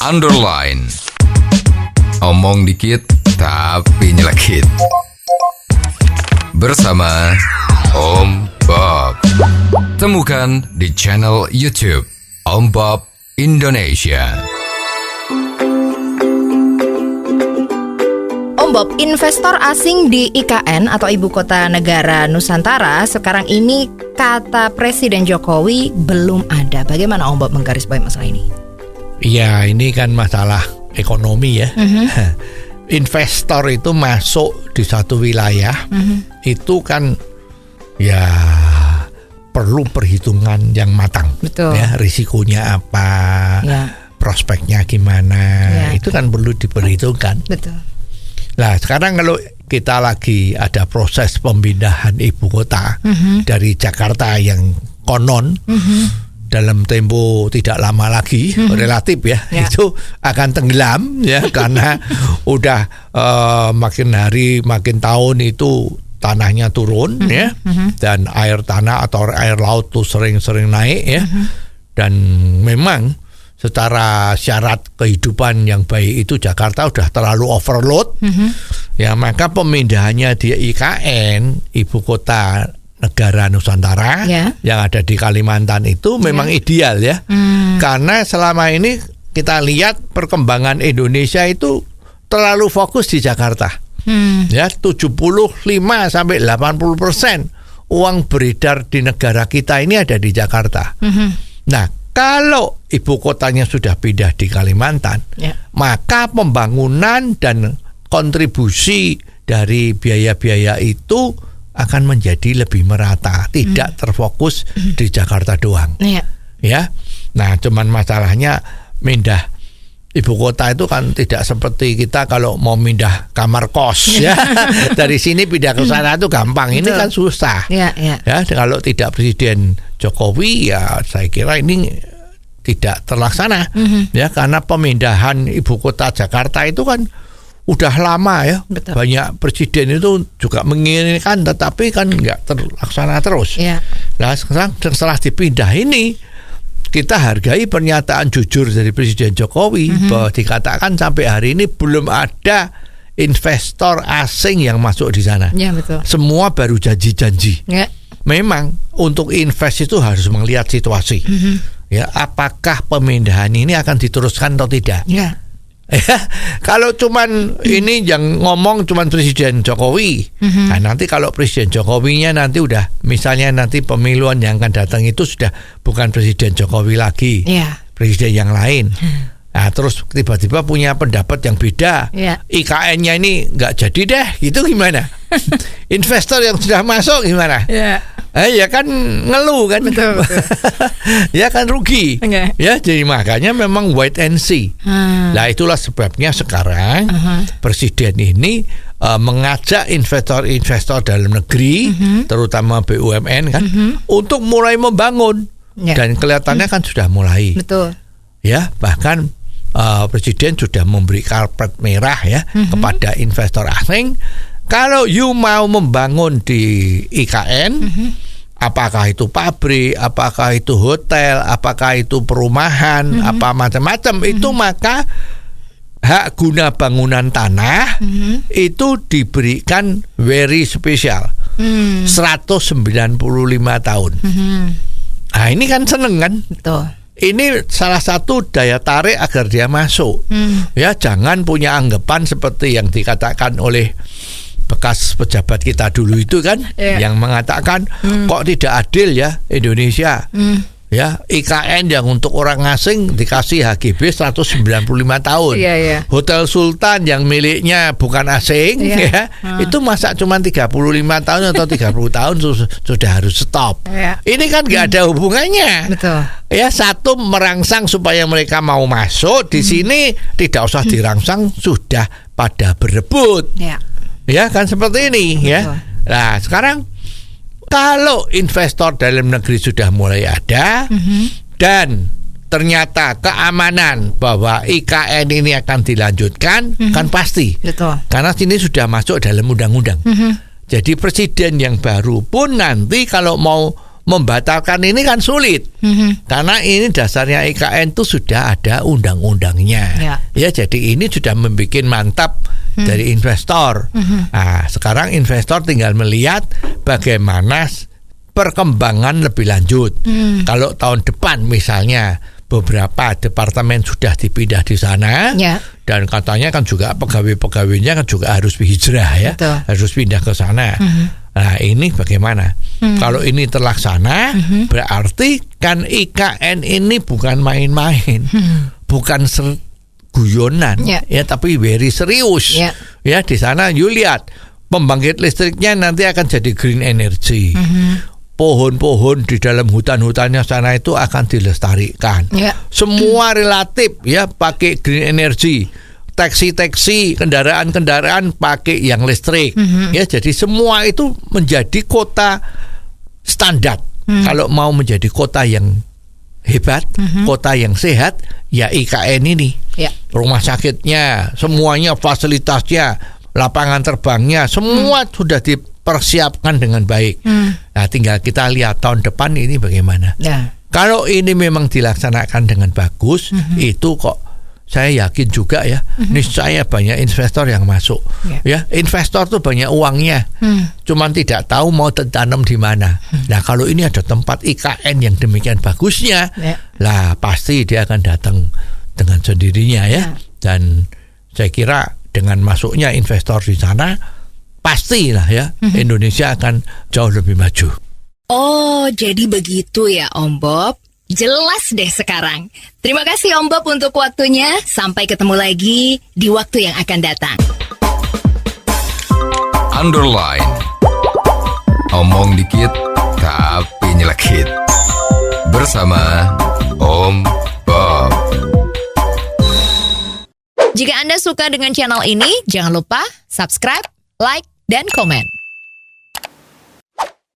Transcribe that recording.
underline. Omong dikit tapi nyelekit. Bersama Om Bob. Temukan di channel YouTube Om Bob Indonesia. Om Bob, investor asing di IKN atau Ibu Kota Negara Nusantara sekarang ini kata Presiden Jokowi belum ada. Bagaimana Om Bob menggarisbawahi masalah ini? Ya, ini kan masalah ekonomi ya. Investor itu masuk di satu wilayah, itu kan ya perlu perhitungan yang matang. Betul. Ya, risikonya apa, prospeknya gimana, itu kan perlu diperhitungkan. Betul. Nah, sekarang kalau kita lagi ada proses pemindahan ibu kota dari Jakarta yang konon dalam tempo tidak lama lagi, relatif ya, itu akan tenggelam ya karena udah makin hari makin tahun itu tanahnya turun ya, dan air tanah atau air laut tuh sering-sering naik ya, dan memang secara syarat kehidupan yang baik itu Jakarta udah terlalu overload, ya maka pemindahannya di IKN Ibu Kota Negara Nusantara yang ada di Kalimantan itu memang ideal ya, karena selama ini kita lihat perkembangan Indonesia itu terlalu fokus di Jakarta, ya 75 sampai 80% uang beredar di negara kita ini ada di Jakarta. Nah, kalau ibu kotanya sudah pindah di Kalimantan, maka pembangunan dan kontribusi dari biaya-biaya itu akan menjadi lebih merata, tidak terfokus di Jakarta doang. Ya, nah cuman masalahnya pindah ibu kota itu kan tidak seperti kita kalau mau pindah kamar kos ya. Dari sini pindah ke sana itu gampang. Ini kan susah. Ya, kalau tidak Presiden Jokowi ya saya kira ini tidak terlaksana. Ya, karena pemindahan ibu kota Jakarta itu kan udah lama ya. Betul. Banyak presiden itu juga menginginkan tetapi kan nggak terlaksana terus. Nah, sekarang setelah dipindah ini kita hargai pernyataan jujur dari Presiden Jokowi bahwa dikatakan sampai hari ini belum ada investor asing yang masuk di sana. Ya, betul. Semua baru janji-janji. Memang untuk invest itu harus melihat situasi. Ya, apakah pemindahan ini akan diteruskan atau tidak? Ya, kalau cuman ini yang ngomong cuman Presiden Jokowi, nah nanti kalau Presiden Jokowinya nanti udah misalnya nanti pemiluan yang akan datang itu sudah bukan Presiden Jokowi lagi, presiden yang lain. Nah terus tiba-tiba punya pendapat yang beda, IKN-nya ini nggak jadi deh, itu gimana? Investor yang sudah masuk gimana? Ya kan ngeluh kan, betul. Ya kan rugi. Ya jadi makanya memang wait and see. Nah itulah sebabnya sekarang Presiden ini mengajak investor-investor dalam negeri, terutama BUMN kan, untuk mulai membangun. Dan kelihatannya kan sudah mulai. Betul. Ya bahkan Presiden sudah memberi karpet merah ya kepada investor asing. Kalau you mau membangun di IKN, apakah itu pabrik, apakah itu hotel, apakah itu perumahan, apa macam-macam, itu maka hak guna bangunan tanah itu diberikan very special, 195 tahun. Nah ini kan seneng kan? Betul. Ini salah satu daya tarik agar dia masuk. Ya jangan punya anggapan seperti yang dikatakan oleh bekas pejabat kita dulu itu kan, yang mengatakan kok tidak adil ya Indonesia. Ya, IKN yang untuk orang asing dikasih HGB 195 tahun. Hotel Sultan yang miliknya bukan asing itu masa cuma 35 tahun atau 30 tahun sudah harus stop. Ini kan nggak ada hubungannya. Betul. Ya, satu merangsang supaya mereka mau masuk di sini, tidak usah dirangsang sudah pada berebut. Ya kan seperti ini. Ya. Nah sekarang kalau investor dalam negeri sudah mulai ada dan ternyata keamanan bahwa IKN ini akan dilanjutkan, kan pasti. Betul. Karena sini sudah masuk dalam undang-undang. Jadi presiden yang baru pun nanti kalau mau membatalkan ini kan sulit. Karena ini dasarnya IKN itu sudah ada undang-undangnya. Ya, jadi ini sudah membuat mantap dari investor. Nah, sekarang investor tinggal melihat bagaimana perkembangan lebih lanjut. Kalau tahun depan misalnya beberapa departemen sudah dipindah di sana, dan katanya kan juga pegawai-pegawainya kan juga harus hijrah ya, harus pindah ke sana. Nah, ini bagaimana? Kalau ini terlaksana, berarti kan IKN ini bukan main-main, bukan guyonan, ya, tapi very serius. Ya, di sana you lihat pembangkit listriknya nanti akan jadi green energy. Pohon-pohon di dalam hutan-hutannya sana itu akan dilestarikan. Semua relatif ya pakai green energy. Taksi-taksi, kendaraan-kendaraan pakai yang listrik. Ya, jadi semua itu menjadi kota standar. Kalau mau menjadi kota yang hebat, kota yang sehat, ya IKN ini. Rumah sakitnya, semuanya fasilitasnya, lapangan terbangnya, semua sudah dipersiapkan dengan baik. Nah, tinggal kita lihat tahun depan ini bagaimana. Kalau ini memang dilaksanakan dengan bagus, itu kok saya yakin juga ya, niscaya banyak investor yang masuk. Ya, investor tuh banyak uangnya, cuman tidak tahu mau tanam di mana. Nah, kalau ini ada tempat IKN yang demikian bagusnya, lah pasti dia akan datang dengan sendirinya ya. Dan saya kira dengan masuknya investor di sana, pastilah ya Indonesia akan jauh lebih maju. Oh, jadi begitu ya Om Bob. Jelas deh sekarang. Terima kasih Om Bob untuk waktunya. Sampai ketemu lagi di waktu yang akan datang. Underline. Omong dikit tapi nyelekit. Bersama Om Bob. Jika Anda suka dengan channel ini, jangan lupa subscribe, like, dan komen.